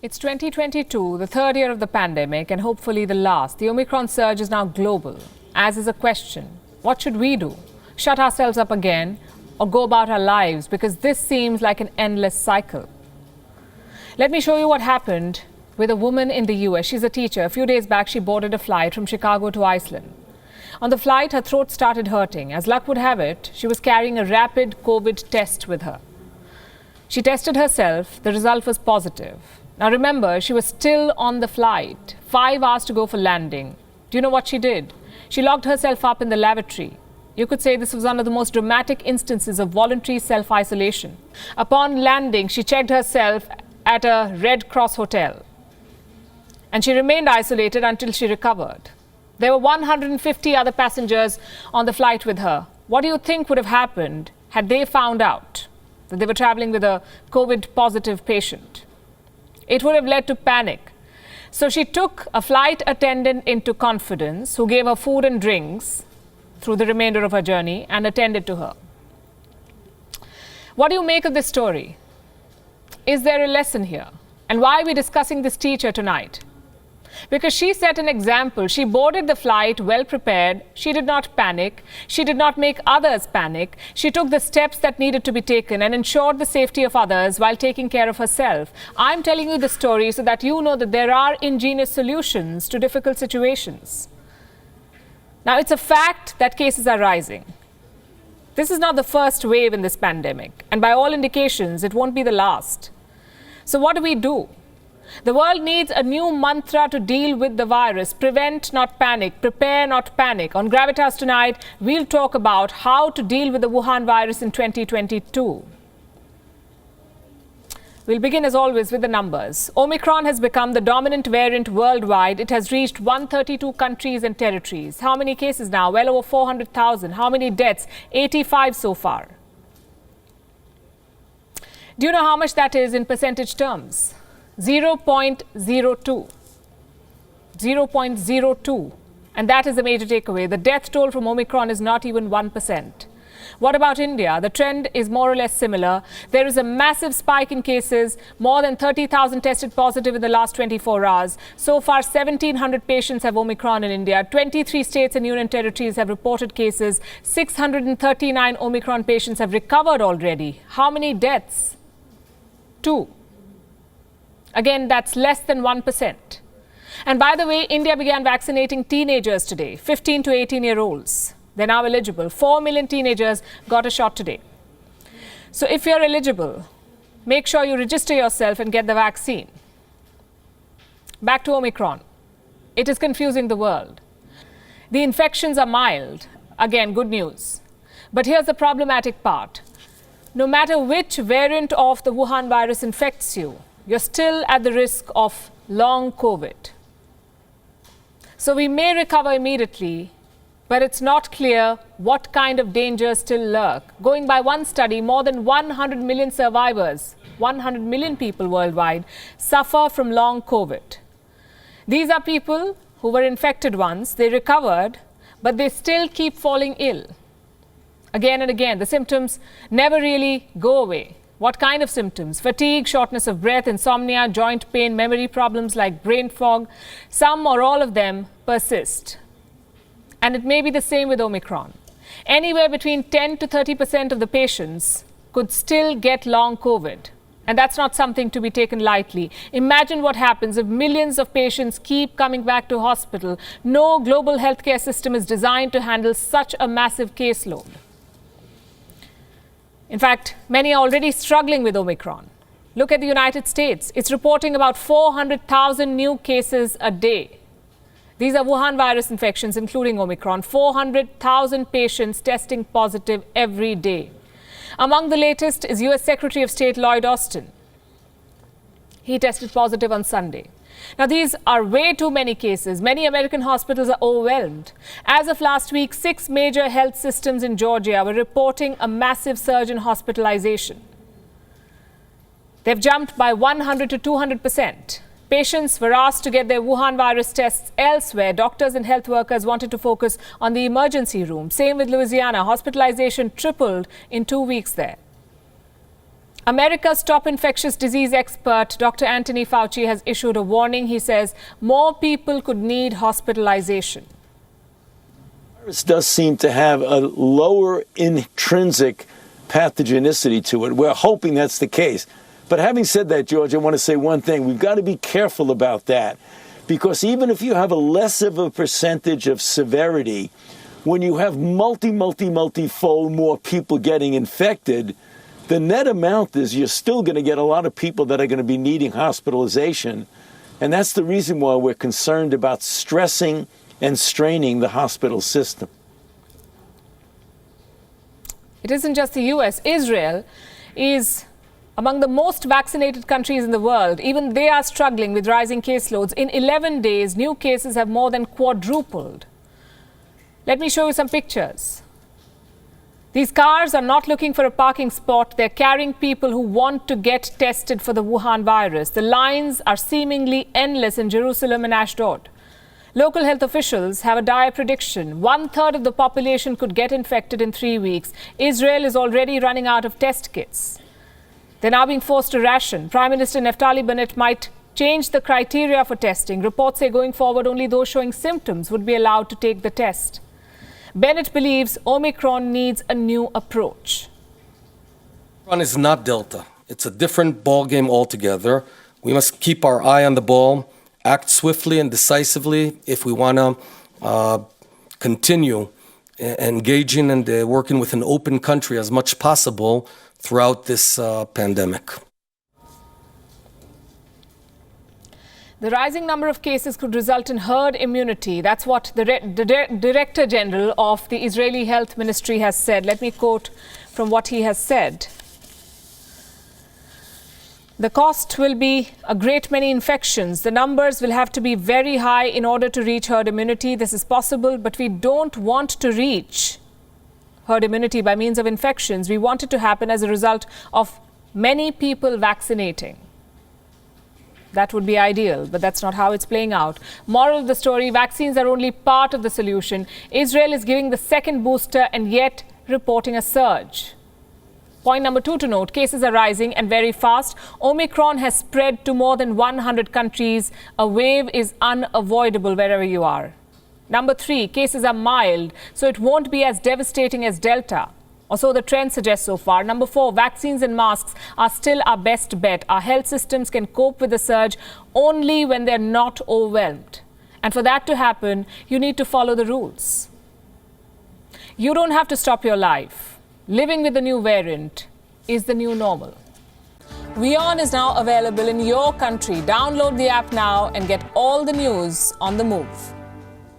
It's 2022, the third year of the pandemic, and hopefully the last. The Omicron surge is now global, as is a question. What should we do? Shut ourselves up again or go about our lives? Because this seems like an endless cycle. Let me show you what happened with a woman in the US. She's a teacher. A few days back, she boarded a flight from Chicago to Iceland. On the flight, her throat started hurting. As luck would have it, she was carrying a rapid COVID test with her. She tested herself. The result was positive. Now remember, she was still on the flight, 5 hours to go for landing. Do you know what she did? She locked herself up in the lavatory. You could say this was one of the most dramatic instances of voluntary self-isolation. Upon landing, she checked herself at a Red Cross hotel. And she remained isolated until she recovered. There were 150 other passengers on the flight with her. What do you think would have happened had they found out that they were traveling with a COVID-positive patient? It would have led to panic. So she took a flight attendant into confidence who gave her food and drinks through the remainder of her journey and attended to her. What do you make of this story? Is there a lesson here? And why are we discussing this teacher tonight? Because she set an example. She boarded the flight well prepared. She did not panic. She did not make others panic. She took the steps that needed to be taken and ensured the safety of others while taking care of herself. I'm telling you the story so that you know that there are ingenious solutions to difficult situations. Now, it's a fact that cases are rising. This is not the first wave in this pandemic, and by all indications, it won't be the last. So what do? The world needs a new mantra to deal with the virus. Prevent, not panic. Prepare, not panic. On Gravitas tonight, we'll talk about how to deal with the Wuhan virus in 2022. We'll begin, as always, with the numbers. Omicron has become the dominant variant worldwide. It has reached 132 countries and territories. How many cases now? Well over 400,000. How many deaths? 85 so far. Do you know how much that is in percentage terms? 0.02. 0.02. And that is the major takeaway. The death toll from Omicron is not even 1%. What about India? The trend is more or less similar. There is a massive spike in cases. More than 30,000 tested positive in the last 24 hours. So far, 1,700 patients have Omicron in India. 23 states and union territories have reported cases. 639 Omicron patients have recovered already. How many deaths? 2. Again, that's less than 1%. And by the way, India began vaccinating teenagers today, 15 to 18-year-olds. They're now eligible. 4 million teenagers got a shot today. So if you're eligible, make sure you register yourself and get the vaccine. Back to Omicron. It is confusing the world. The infections are mild. Again, good news. But here's the problematic part. No matter which variant of the Wuhan virus infects you, you're still at the risk of long COVID. So we may recover immediately, but it's not clear what kind of dangers still lurk. Going by one study, more than 100 million survivors, 100 million people worldwide, suffer from long COVID. These are people who were infected once, they recovered, but they still keep falling ill. Again and again, the symptoms never really go away. What kind of symptoms? Fatigue, shortness of breath, insomnia, joint pain, memory problems like brain fog. Some or all of them persist. And it may be the same with Omicron. Anywhere between 10 to 30% of the patients could still get long COVID. And that's not something to be taken lightly. Imagine what happens if millions of patients keep coming back to hospital. No global healthcare system is designed to handle such a massive caseload. In fact, many are already struggling with Omicron. Look at the United States. It's reporting about 400,000 new cases a day. These are Wuhan virus infections, including Omicron. 400,000 patients testing positive every day. Among the latest is US Secretary of State Lloyd Austin. He tested positive on Sunday. Now, these are way too many cases. Many American hospitals are overwhelmed. As of last week, 6 major health systems in Georgia were reporting a massive surge in hospitalization. They've jumped by 100 to 200%. Patients were asked to get their Wuhan virus tests elsewhere. Doctors and health workers wanted to focus on the emergency room. Same with Louisiana. Hospitalization tripled in 2 weeks there. America's top infectious disease expert, Dr. Anthony Fauci, has issued a warning. He says more people could need hospitalization. The virus does seem to have a lower intrinsic pathogenicity to it. We're hoping that's the case. But having said that, George, I want to say one thing. We've got to be careful about that, because even if you have a less of a percentage of severity, when you have multifold more people getting infected, the net amount is you're still going to get a lot of people that are going to be needing hospitalization. And that's the reason why we're concerned about stressing and straining the hospital system. It isn't just the US. Israel is among the most vaccinated countries in the world. Even they are struggling with rising caseloads. In 11 days, new cases have more than quadrupled. Let me show you some pictures. These cars are not looking for a parking spot. They're carrying people who want to get tested for the Wuhan virus. The lines are seemingly endless in Jerusalem and Ashdod. Local health officials have a dire prediction. 1/3 of the population could get infected in 3 weeks. Israel is already running out of test kits. They're now being forced to ration. Prime Minister Naftali Bennett might change the criteria for testing. Reports say going forward, only those showing symptoms would be allowed to take the test. Bennett believes Omicron needs a new approach. Omicron is not Delta. It's a different ballgame altogether. We must keep our eye on the ball, act swiftly and decisively if we want to continue engaging and working with an open country as much as possible throughout this pandemic. The rising number of cases could result in herd immunity. That's what the Director General of the Israeli Health Ministry has said. Let me quote from what he has said. The cost will be a great many infections. The numbers will have to be very high in order to reach herd immunity. This is possible, but we don't want to reach herd immunity by means of infections. We want it to happen as a result of many people vaccinating. That would be ideal, but that's not how it's playing out. Moral of the story, vaccines are only part of the solution. Israel is giving the second booster and yet reporting a surge. Point number 2 to note, cases are rising and very fast. Omicron has spread to more than 100 countries. A wave is unavoidable wherever you are. Number 3, cases are mild, so it won't be as devastating as Delta. Or so the trend suggests so far. Number 4, vaccines and masks are still our best bet. Our health systems can cope with the surge only when they're not overwhelmed. And for that to happen, you need to follow the rules. You don't have to stop your life. Living with the new variant is the new normal. WION is now available in your country. Download the app now and get all the news on the move.